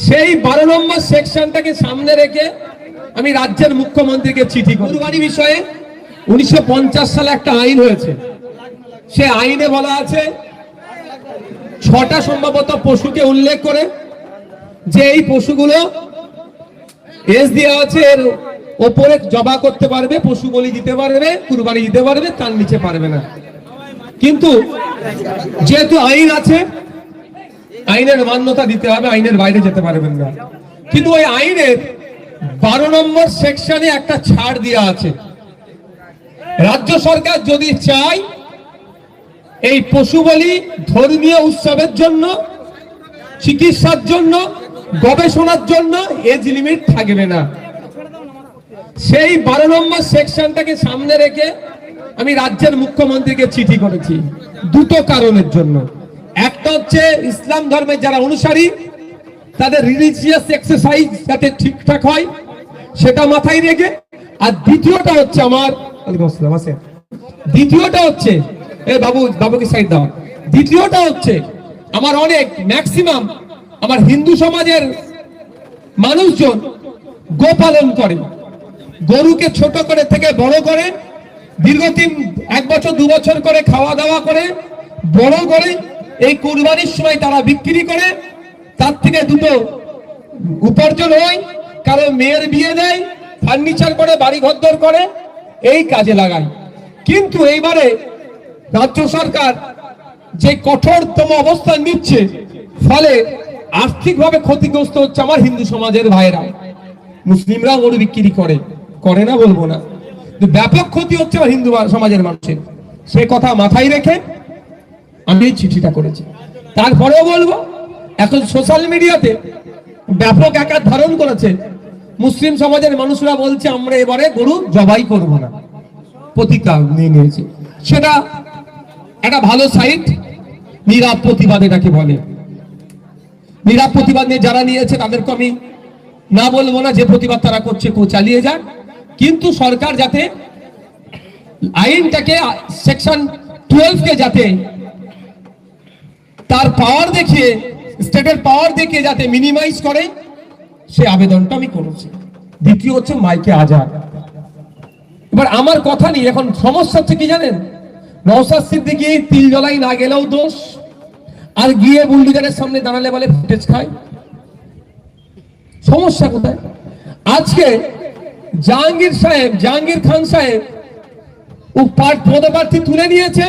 সেই 12 নম্বর সেকশনটাকে সামনে রেখে আমি রাজ্যের মুখ্যমন্ত্রীকে চিঠি করি। কুরবানি বিষয়ে 1950 সালে একটা আইন হয়েছে। সে আইনে বলা আছে 6টা সম্ভবত পশুকে উল্লেখ করে যে এই পশুগুলো এজ দেওয়া আছে, এর ওপরে জবা করতে পারবে, পশু বলি দিতে পারবে, কুরবানি দিতে পারবে, তার নিচে পারবে না। কিন্তু যেহেতু আইন আছে, আইনের মান্যতা দিতে হবে, আইনের বাইরে যেতে পারবেন না। কিন্তু ওই আইনের 12 নম্বর সেকশনে একটা ছাড় দেওয়া আছে। রাজ্য সরকার যদি চায় এই পশু বলি ধর্মীয় উৎসবের জন্য, চিকিৎসার জন্য, গবেষণার জন্য এজ লিমিট থাকবে না। সেই 12 নম্বর সেকশনটাকে সামনে রেখে আমি রাজ্যের মুখ্যমন্ত্রীকে চিঠি করেছি দুটো কারণের জন্য। একটা হচ্ছে ইসলাম ধর্মের যারা অনুসারী তাদের রিলিজিয়াস এক্সারসাইজ যাতে ঠিকঠাক হয় সেটা মাথায় রেখে, আর দ্বিতীয়টা হচ্ছে বাবুকে সাইড দাও। দ্বিতীয়টা হচ্ছে আমার অনেক ম্যাক্সিমাম আমার হিন্দু সমাজের মানুষজন গোপালন করে, গরুকে ছোট করে থেকে বড় করে দীর্ঘদিন 1 বছর 2 বছর করে খাওয়া দাওয়া করে বড় করে এই কুরবানির সময় তারা বিক্রি করে, তার থেকে দুটো উপার্জন হয়, কারো মেয়ের বিয়ে দেয়, ফার্নিচার করে, বাড়ি ঘরদর করে, এই কাজে লাগায়। কিন্তু এইবারে রাজ্য সরকার যে কঠোরতম অবস্থান নিচ্ছে, ফলে আর্থিকভাবে ক্ষতিগ্রস্ত হচ্ছে আমার হিন্দু সমাজের ভাইরা। মুসলিমরা গরু বিক্রি করে না বলবো না, ব্যাপক ক্ষতি হচ্ছে আমার হিন্দু সমাজের মানুষের। সে কথা মাথায় রেখে আমি এই চিঠিটা করেছি। তারপরেও বলবো, এখন সোশ্যাল মিডিয়াতে ব্যাপক আকার ধারণ করেছে। মুসলিম সমাজের মানুষরা বলছে আমরা এবারে গরু জবাই করব না, প্রতিজ্ঞা নিয়ে নিয়েছি। সেটা একটা ভালো সাইট, নীরব প্রতিবাদ এটাকে বলে। নীরব প্রতিবাদ নিয়ে যারা নিয়েছে তাদেরকে আমি না বলবো না, যে প্রতিবাদ তারা করছে চালিয়ে যাক। কিন্তু সরকার যাতে আইনটাকে সেকশন 12 কে যাতে তার পাওয়ার দেখিয়ে, স্টেটের পাওয়ার দেখিয়ে যাতে মিনিমাইজ করে, সে আবেদনটা আমি করেছি। দ্বিতীয় হচ্ছে মাইকে আজাদ। এবার আমার কথা নেই, এখন সমস্যা হচ্ছে কি জানেন, নওশাদ সিদ্দিকী তিল জ্বলাই না গেলেও দোষ, আর গিয়ে বুলডোজারের সামনে দাঁড়ালে বলে ফুটেজ খায়। সমস্যা কোথায়? আজকে জাহাঙ্গীর খান সাহেব ও পদপ্রার্থী তুলে নিয়েছে,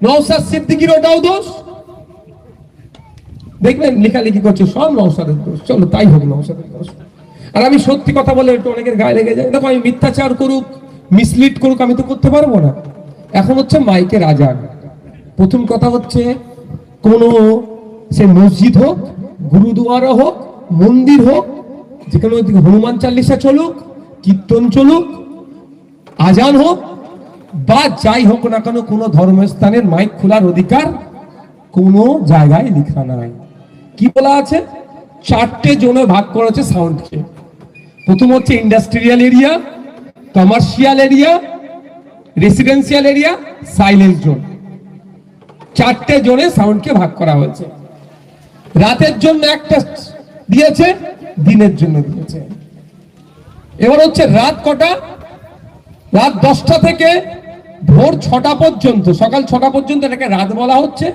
নওশাদ সিদ্দিকীর ওটাও দোষ। দেখবেন লেখালেখি করছে সব নওশাদের দোষ, চলো তাই হোক নওশাদের দোষ। আর আমি সত্যি কথা বলে একটু অনেকের গায়ে লেগে যায়। দেখো, আমি মিথ্যাচার করুক, মিসলিড করুক, আমি তো করতে পারবো না। এখন হচ্ছে মাইকের আজান। প্রথম কথা হচ্ছে, কোন সে মসজিদ হোক, গুরুদুয়ারা হোক, মন্দির হোক, যেখানে হনুমান চালিসা চলুক, কীর্তন চলুক, আজান হোক বা যাই হোক না কেন, কোন ধর্মস্থানের মাইক খোলার অধিকার কোন জায়গায় লেখা নাই। কি বলা আছে? 4টে জোনে ভাগ করা আছে সাউন্ডকে। প্রথম হচ্ছে industrial area, commercial area, residential area, silence zone. 4টে জোনে সাউন্ডকে ভাগ করা হয়েছে। রাতের জন্য একটা দিয়েছে, দিনের জন্য দিয়েছে। এবার হচ্ছে রাত কটা? রাত 10টা থেকে ভোর 6টা পর্যন্ত, সকাল 6টা পর্যন্ত এটাকে রাত বলা হচ্ছে।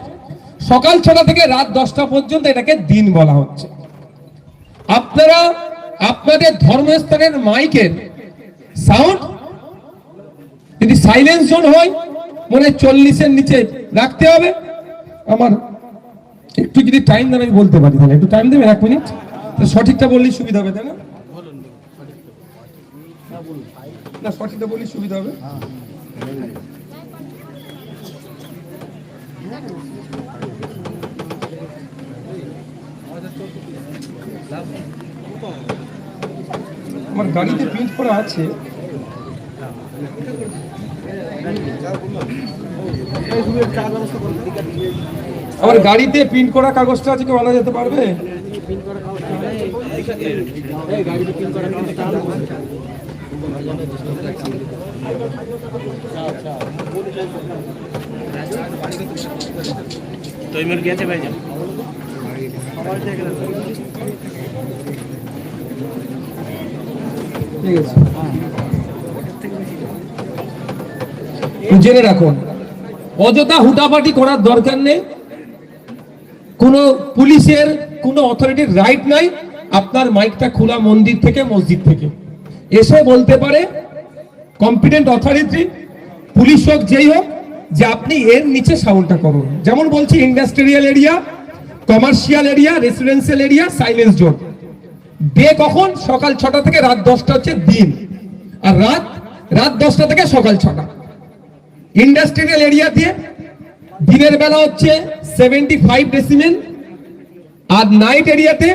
সকাল 6টা থেকে রাত 10টা পর্যন্ত এটাকে দিন বলা হচ্ছে। আপনারা আপনাদের ধর্মস্থানের মাইকের সাউন্ড যদি সাইলেন্স জোন হয়, মনে 40-এর নিচে রাখতে হবে। আমার একটু যদি টাইম দেন আমি বলতে পারি, তাহলে একটু টাইম দেবেন 1 মিনিট? সঠিকটা বললেই সুবিধা হবে, তাই না? না, সঠিকটা বললেই সুবিধা হবে। আমার গাড়িতে প্রিন্ট করা আছে। আমার গাড়িতে প্রিন্ট করা কাগজটা আছে, কেউ আনা যেতে পারবে? ঠিক আছে, জেনে রাখুন, অযথা হুটাপাটি করার দরকার নেই। কোনো পুলিশের কোনো অথরিটির রাইট নাই আপনার মাইকটা খোলা মন্দির থেকে মসজিদ থেকে এসে বলতে পারে কম্পিটেন্ট অথরিটি, পুলিশ হোক যেই হোক, যে আপনি এর নিচে সাউন্ডটা করুন। যেমন বলছি, industrial area, commercial area, residential area, silence zone. Day কখন? সকাল 6টা থেকে রাত 10টা হচ্ছে দিন, আর রাত 10টা থেকে সকাল 6টা। ইন্ডাস্ট্রিয়াল এরিয়া দিয়ে দিনের বেলা হচ্ছে 75 ডেসিমেল, আর নাইট এরিয়াতে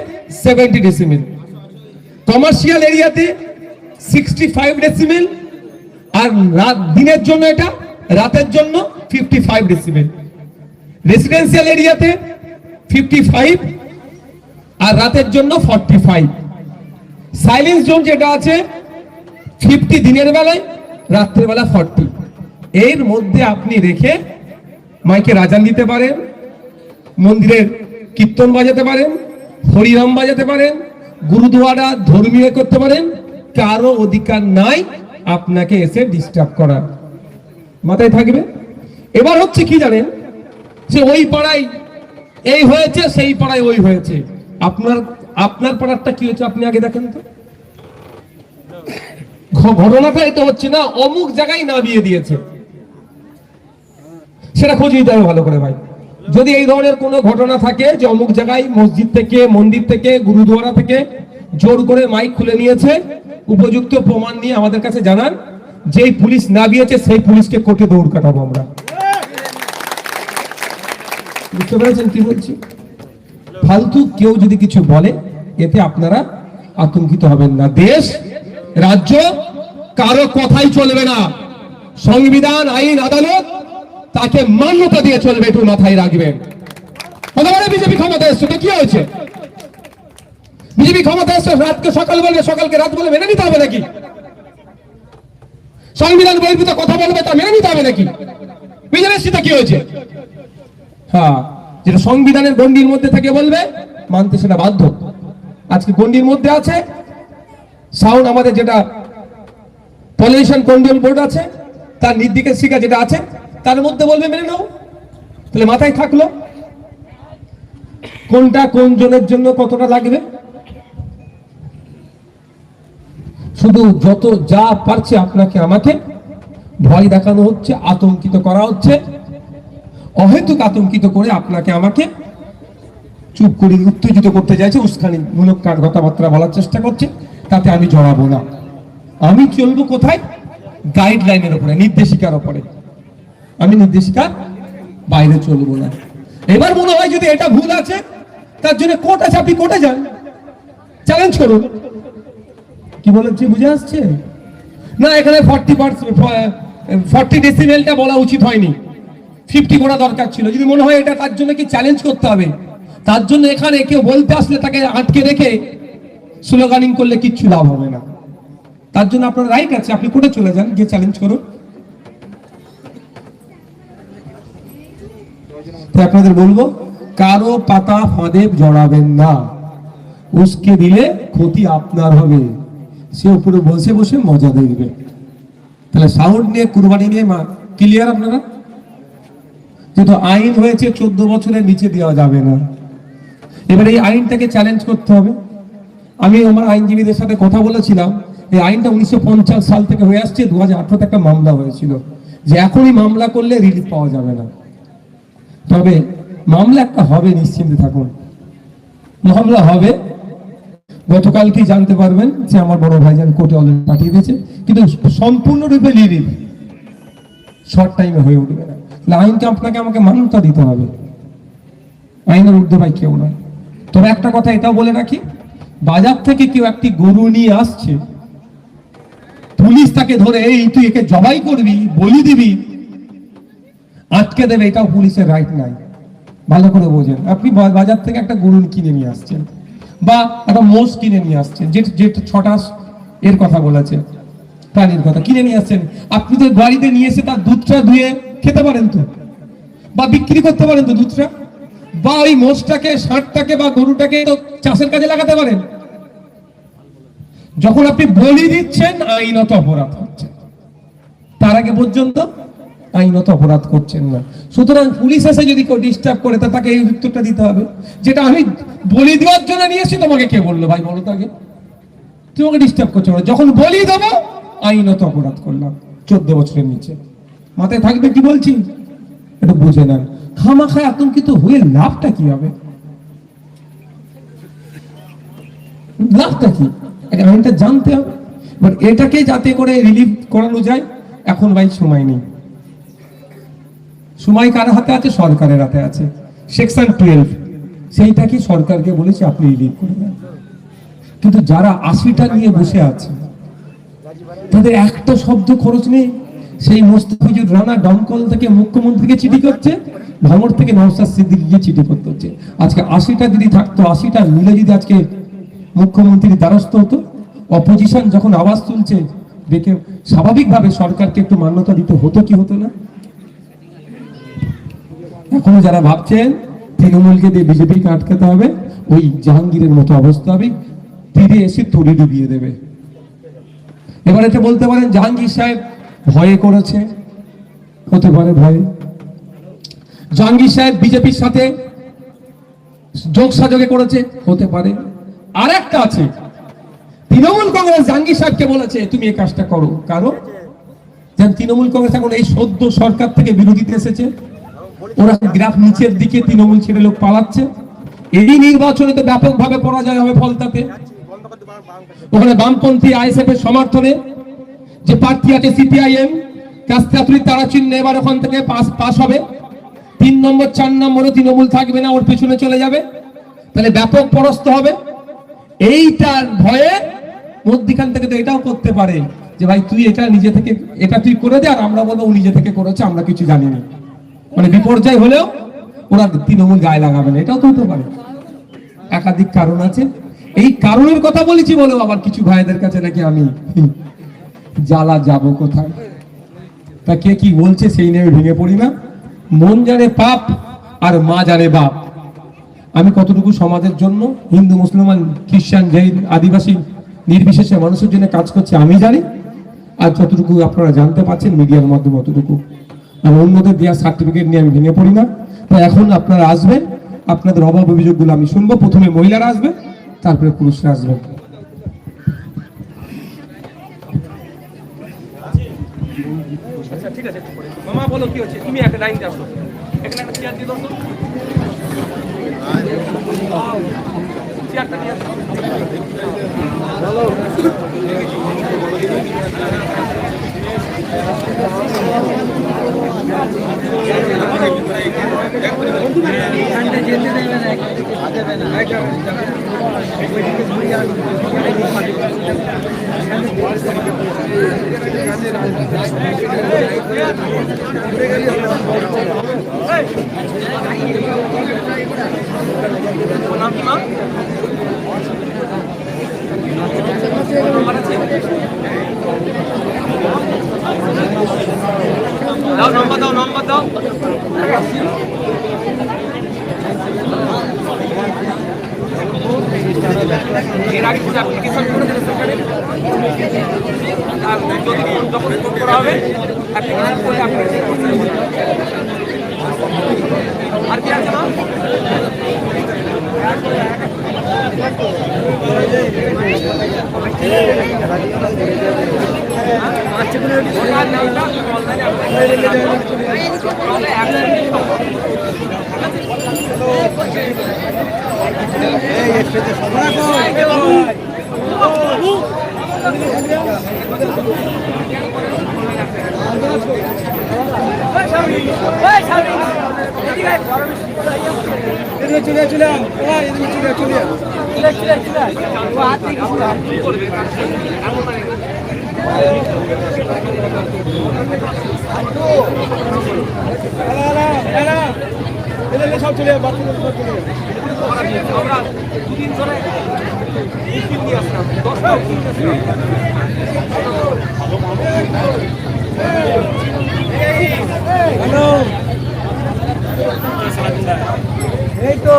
70 ডেসিমেল। কমার্শিয়াল এরিয়াতে 65 ডেসিমেল, আর দিনের জন্য এটা, রাতের জন্য 55 ডেসিমেল। রেসিডেন্সিয়াল এরিয়াতে 55 আর রাতের জন্য 45। সাইলেন্স জোন যেটা আছে 50 দিনের বেলায়, রাত্রের বেলা 40। এর মধ্যে আপনি রেখে মাইকে রাজান দিতে পারেন, মন্দিরের কীর্তন বাজাতে পারেন, হরিনাম বাজাতে পারেন, গুরুদুয়ারা ধর্মীয় করতে পারেন। কারো অধিকার নাই আপনাকে এসে ডিস্টার্ব করার। মাথায় থাকবে। এবার হচ্ছে কি জানেন, যে ওই পাড়ায় এই হয়েছে, সেই পাড়ায় ওই হয়েছে। আপনার পাড়ারটা কি হয়েছে আপনি আগে দেখেন তো। ঘটনাটা এটা হচ্ছে না অমুক জায়গায় না বিয়ে দিয়েছে, সেটা খোঁজ নিতে হবে ভালো করে ভাই। যদি এই ধরনের কোনো ঘটনা থাকে যে অমুক জায়গায় মসজিদ থেকে, মন্দির থেকে, গুরুদুয়ারা থেকে জোর করে মাইক খুলে নিয়েছে, উপযুক্ত প্রমাণ নিয়ে আমাদের কাছে জানান। যেই পুলিশ না বিয়েছে সেই পুলিশকে কোর্টে দৌড় কাটাবো আমরা। বুঝতে পেরেছেন কি বলছি? ফালতু কেউ যদি কিছু বলে এতে আপনারা আতঙ্কিত হবেন না। দেশ রাজ্য কারো কথাই চলবে না। সংবিধান, আইন, আদালত তাকে মান্যতা দিয়ে চলবে, একটু মাথায় রাখবেন। বিজেপি ক্ষমতা এসছে তো কি হয়েছে? বিজেপি ক্ষমতা এসছে, রাতকে সকাল বলবে, সকালকে রাত বলে মেনে নিতে হবে নাকি? সংবিধান বহির্ভূত কথা বলবে, তা মেনে নিতে হবে নাকি? বিজেপি সেটা কি হয়েছে? হ্যাঁ, যেটা সংবিধানের গণ্ডির মধ্যে থেকে বলবে মানতে সেটা বাধ্য। আজকে গণ্ডির মধ্যে আছে সাউন্ড, আমাদের যেটা পলিউশন কন্ট্রোল বোর্ড আছে তার নির্দেশিকা যেটা আছে তার মধ্যে বলবে মেনে নাও। তাহলে মাথায় থাকলো কোনটা কোন জনের জন্য কতটা লাগবে। শুধু যত যা পারছে আপনাকে আমাকে ভয় দেখানো হচ্ছে, আতঙ্কিত করা হচ্ছে, অহেতুক আতঙ্কিত করে আপনাকে আমাকে চুপ করে উত্তেজিত করতে চাইছে, উস্কানিমূলক কথাবার্তা বলার চেষ্টা করছে। তাতে আমি জড়াবো না। আমি চলবো কোথায়? গাইডলাইনের উপরে, নির্দেশিকার উপরে। আমি নির্দেশিকার বাইরে চলবো না। এবার মনে হয় যদি এটা ভুল আছে, তার জন্য কোর্ট আছে, আপনি কোর্টে যান, চ্যালেঞ্জ করুন। কি বলেছি বুঝে আসছে না? এখানে 40 ডেসিমেলটা বলা উচিত হয়নি, 50 করা দরকার ছিল। যদি মনে হয় এটা তার জন্য কি চ্যালেঞ্জ করতে হবে, তার জন্য এখানে কেউ বলতে আসলে তাকে আটকে রেখে স্লোগানিং করলে কিচ্ছু লাভ হবে না। তার জন্য আপনার রাইট আছে, আপনি কোর্টে চলে যান, গিয়ে চ্যালেঞ্জ করুন। আপনাদের বলবো, কারো পাতা ফাঁদে জড়াবেন না। উস্কে দিলে ক্ষতি আপনার হবে, সে উপরে বসে বসে মজা দেখবে। তাহলে সাউন্ড নিয়ে, কুরবানি নিয়ে ক্লিয়ার আপনারা? যেহেতু আইন হয়েছে 14 বছরের নিচে দেওয়া যাবে না। এবার এই আইনটাকে চ্যালেঞ্জ করতে হবে। আমি আমার আইনজীবীদের সাথে কথা বলেছিলাম, এই আইনটা 1950 সাল থেকে হয়ে আসছে। 2018 একটা মামলা হয়েছিল যে এখনই মামলা করলে রিলিফ পাওয়া যাবে না। তবে মামলা একটা হবে, নিশ্চিন্তে থাকুন, মামলা হবে। গতকালকেই জানতে পারবেন যে আমার বড় ভাইজান কোর্টে অলরেডি পাঠিয়ে দিয়েছে, কিন্তু সম্পূর্ণরূপে রিলিফ শর্ট টাইমে হয়ে উঠবে না। আইনকে আপনাকে আমাকে মান্যতা দিতে হবে, আইনের ঊর্ধ্বে ভাই কেউ নয়। তবে একটা কথা এটাও বলে রাখি, বাজার থেকে কেউ একটি গরু নিয়ে আসছে, পুলিশ তাকে ধরে এই তুই একে জবাই করবি, বলি দিবি, আটকে দেবে, এটাও পুলিশের রাইট নাই। ভালো করে বোঝেন। আপনি বাজার থেকে একটা গরু কিনে নিয়ে আসছেন বা একটা মোষ কিনে নিয়ে আসছেন, যেটা 6টা এর কথা বলেছে, প্রাণীর কথা কিনে নিয়ে আসছেন। আপনি তো বাড়িতে নিয়ে এসে তার দুধটা ধুয়ে খেতে পারেন তো, বা বিক্রি করতে পারেন তো দুধটা। বা ওই মোষটাকে, ষাঁড়টাকে বা গরুটাকে তো চাষের কাজে লাগাতে পারেন। যখন আপনি বলি দিচ্ছেন আইনত অপরাধ হচ্ছে, তার আগে পর্যন্ত আইনত অপরাধ করছেন না। সুতরাং পুলিশ এসে যদি কেউ ডিস্টার্ব করে তা তাকে এই উত্তরটা দিতে হবে, যেটা আমি বলি দেওয়ার জন্য নিয়েছি, তোমাকে কে বললো ভাই বলো তো আগে, তোমাকে ডিস্টার্ব করছো না। যখন বলি দেবো আইনত অপরাধ করলাম 14 বছরের নিচে। মাথায় থাকবে কি বলছি, এটা বুঝে নেন। খামাখায় আতঙ্কিত হয়ে লাভটা কি হবে? লাভটা কি আইনটা জানতে হবে। বাট এটাকে যাতে করে রিলিভ করানো যায়, এখন ভাই সময় নেই। সময় কার হাতে আছে? সরকারের হাতে আছে। সেকশন 12 সেইটাকে সরকারকে বলেছে আপনি রিলিভ করে দেন। কিন্তু যারা 80টা নিয়ে বসে আছে, তাদের একটা শব্দ খরচ নেই। সেই মোস্তাফিজুর রানা দমকল থেকে মুখ্যমন্ত্রীকে চিঠি করছে, ভাঙড় থেকে নওশাদ সিদ্দিকীকে চিঠি করতে হচ্ছে। আজকে 80টা যদি থাকতো, 80টা মিলে যদি আজকে মুখ্যমন্ত্রীর দ্বারস্থ হতো, অপোজিশন যখন আওয়াজ তুলছে দেখে স্বাভাবিকভাবে সরকারকে একটু মান্যতা দিতে হতো কি হতো না? এখনো যারা ভাবছেন তৃণমূলকে দিয়ে বিজেপিকে আটকাতে হবে, ওই জাহাঙ্গীরের মতো অবস্থা হবে, তীরে এসে তরি ডুবিয়ে দেবে। এবার এটা বলতে পারেন জাহাঙ্গীর সাহেব ভয়ে করেছে, হতে পারে ভয়ে। জাহাঙ্গীর সাহেব বিজেপির সাথে যোগ সাজগে করেছে, হতে পারে। আর একটা আছে, তৃণমূল কংগ্রেস জাহাঙ্গীর সাহেবকে বলেছে তুমি এই কাজটা করো। কারণ তৃণমূল কংগ্রেস এখন এই সদ্য সরকার থেকে বিরোধীতে এসেছে, ওরা গ্রাফ নিচের দিকে, তৃণমূল ছেড়ে লোক পালাচ্ছে। এই নির্বাচনে তো ব্যাপকভাবে পরাজয় হবে ফলতাতে। ওখানে বামপন্থী আইএসএফ এর সমর্থনে যে প্রার্থী আছে সিপিআইএম, কাস্তাতুরি তারা চিহ্ন এবার ওখান থেকে পাস হবে। 3 নম্বর 4 নম্বরও তৃণমূল থাকবে না, ওর পিছনে চলে যাবে, তাহলে ব্যাপক পরাস্ত হবে। এইটার ভয়ে মধ্যখান থেকে তো এটাও করতে পারে যে ভাই তুই এটা নিজে থেকে এটা তুই করে দে, আর আমরা বলবো ও নিজে থেকে করেছে, আমরা কিছু জানি না। মানে বিপর্যয় হলেও ওরা তৃণমূল গায়ে লাগাবে না, এটাও তো হতে পারে। একাধিক কারণ আছে। এই কারণের কথা বলেছি বলেও আবার কিছু ভাইদের কাছে নাকি আমি জ্বালা যাব কোথায়, তা কে কি বলছে সেই নিয়ে ভেঙে পড়ি না। মন জানে পাপ আর মা জানে বাপ। আমি কতটুকু সমাজের জন্য, হিন্দু মুসলমান খ্রিস্টান জৈন আদিবাসী নির্বিশেষে মানুষের জন্য কাজ করছে আমি জানি, আর যতটুকু আপনারা জানতে পারছেন মিডিয়ার মাধ্যমে অতটুকু। আর অন্যদের দেওয়া সার্টিফিকেট নিয়ে আমি ভেঙে পড়ি না। তো এখন আপনারা আসবেন, আপনাদের অভাব অভিযোগগুলো আমি শুনবো। প্রথমে মহিলারা আসবে, তারপরে পুরুষরা আসবেন। আচ্ছা ঠিক আছে, মামা বলো কি হচ্ছে, তুমি একটা লাইন আসো, এখানে একটা চেয়ার দিয়ে দাও তো, চেয়ারটা দিয়ে হ্যালো। দাও নম্বর দাও, নম্বর দাও। এর আগে কোনো অ্যাপ্লিকেশন করে দিলে সরকারে, আর যদি যখন ফোন করা হবে অ্যাপ্লিকেশন করে অ্যাপ্লিকেশন করতে হবে। আর কি আছে না সব চলে আমরা দুদিন ধরে নিয়ে আসলাম 10টা হ্যালো এই তো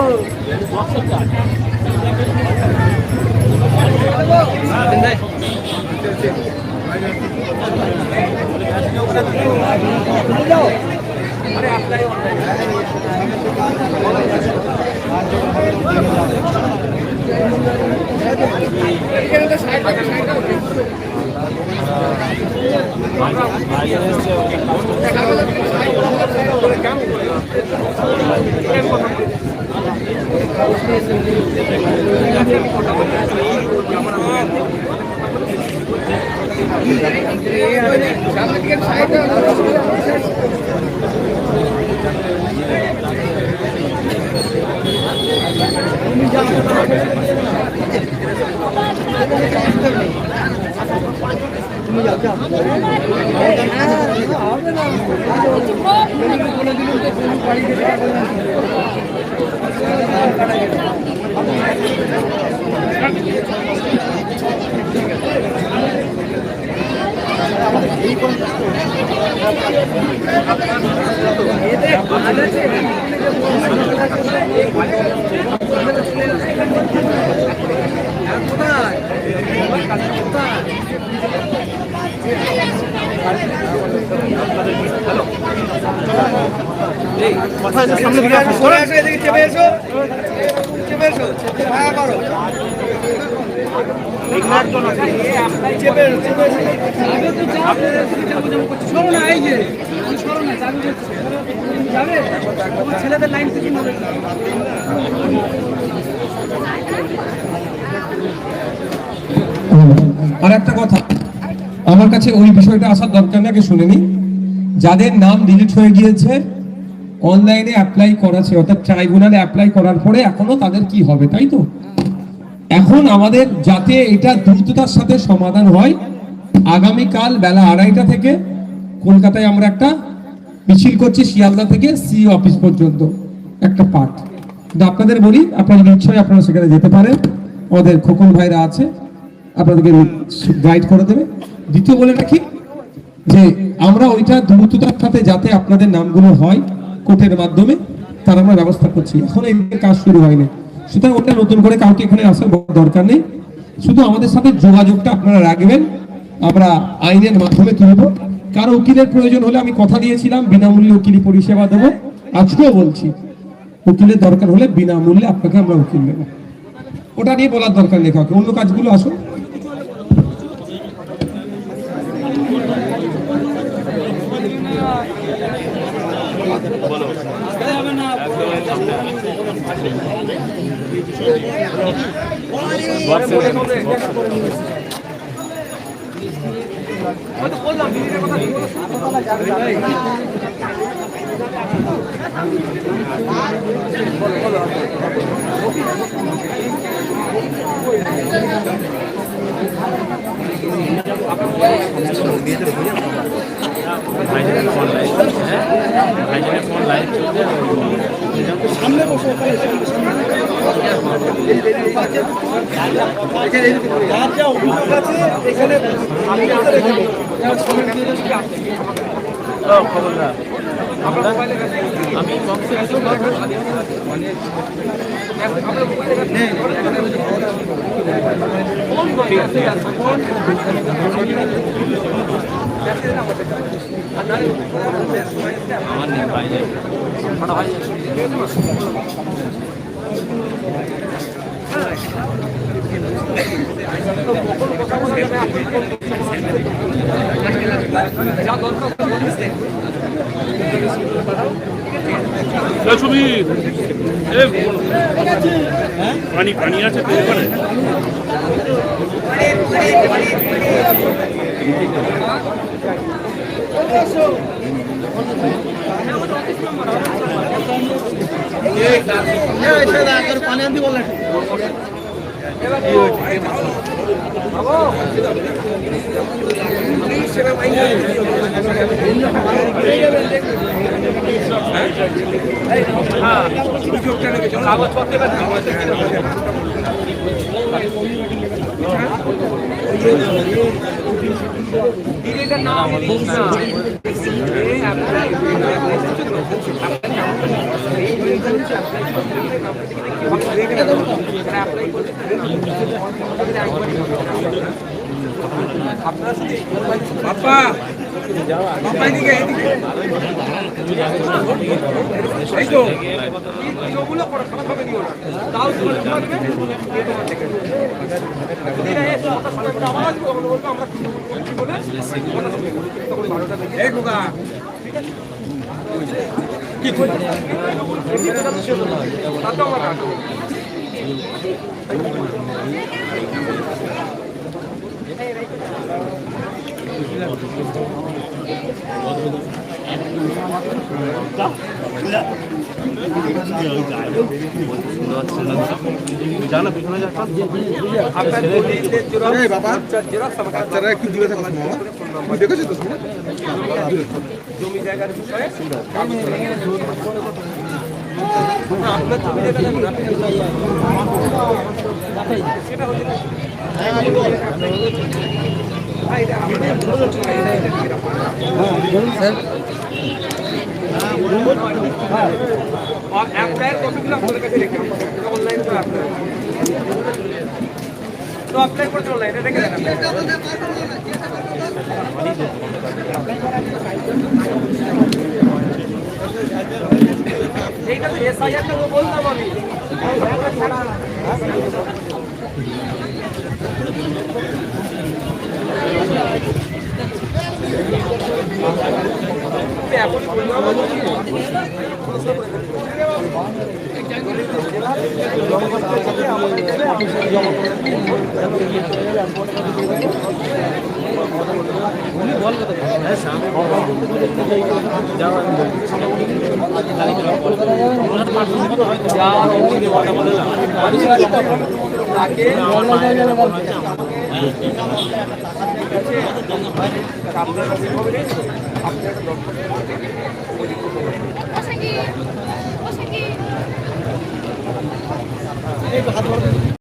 ছেলেদের লাইন থেকে আর একটা কথা, আমার কাছে ওই বিষয়টা আসার দরকার নাকি শুনেনি। যাদের নাম ডিলিট হয়ে গিয়েছে অনলাইনে অ্যাপ্লাই করাছে, অর্থাৎ ট্রাইব্যুনালে অ্যাপ্লাই করার পরে এখনো তাদের কি হবে, তাই তো? এখন আমাদের যাতে এটা দ্রুততার সাথে সমাধান হয়, আগামীকাল বেলা 2:30 থেকে কলকাতায় আমরা একটা মিছিল করছি, শিয়ালদা থেকে সি অফিস পর্যন্ত একটা পার্ট। কিন্তু আপনাদের বলি, আপনাদের ইচ্ছায় আপনারা সেখানে যেতে পারেন, আমাদের খোকন ভাইরা আছে, আপনাদেরকে গাইড করে দেবে। দ্বিতীয় বলে রাখি যে আমরা ওইটা দ্রুততার সাথে যাতে আপনাদের নামগুলো হয় কোর্টের মাধ্যমে, তার আমরা ব্যবস্থা করছি। এখন এই কাজ শুরু হয়নি, সুতরাং ওটা নতুন করে কাউকে এখানে আসার দরকার নেই। শুধু আমাদের সাথে যোগাযোগটা আপনারা রাখবেন, আমরা আইনের মাধ্যমে তুলব। কারো উকিলের প্রয়োজন হলে আমি কথা দিয়েছিলাম বিনামূল্যে উকিলি পরিষেবা দেবো, আজকেও বলছি উকিলের দরকার হলে বিনামূল্যে আপনাকে আমরা উকিল দেবো। ওটা নিয়ে বলার দরকার নেই কাউকে, অন্য কাজগুলো আসুন। সামনে বসে আমি আমার নেই ভাই পানি পানি আছে তো ওখানে পানি আনতে বললেন নাম বাপ্পা বাপ্পা এদিকে এদিকে এই তো ওগুলো পড়া খারাপ হবে দিও না তাও তোমার লাগবে এই তোমার থেকে আওয়াজ বলবো আমরা কি বলে এই গোগা কি কই তাতো আমার জানা পিছনে যা বাচ্চারা একটু দূরে থাকো মামা তুমি দেখেছো তো জমি জায়গার বিষয়ে আপনার জমি জায়গা দেখুন আপনি সেটা হচ্ছে অ্যাপ্লাইয়ের কপিগুলো আপনাদের কাছে রেখে অনলাইন করে আপনার তো অ্যাপ্লাই করতে অনলাইনে রেখে দেন এইটা তো এসআইআরটা তো বললাম আমি এখন হাত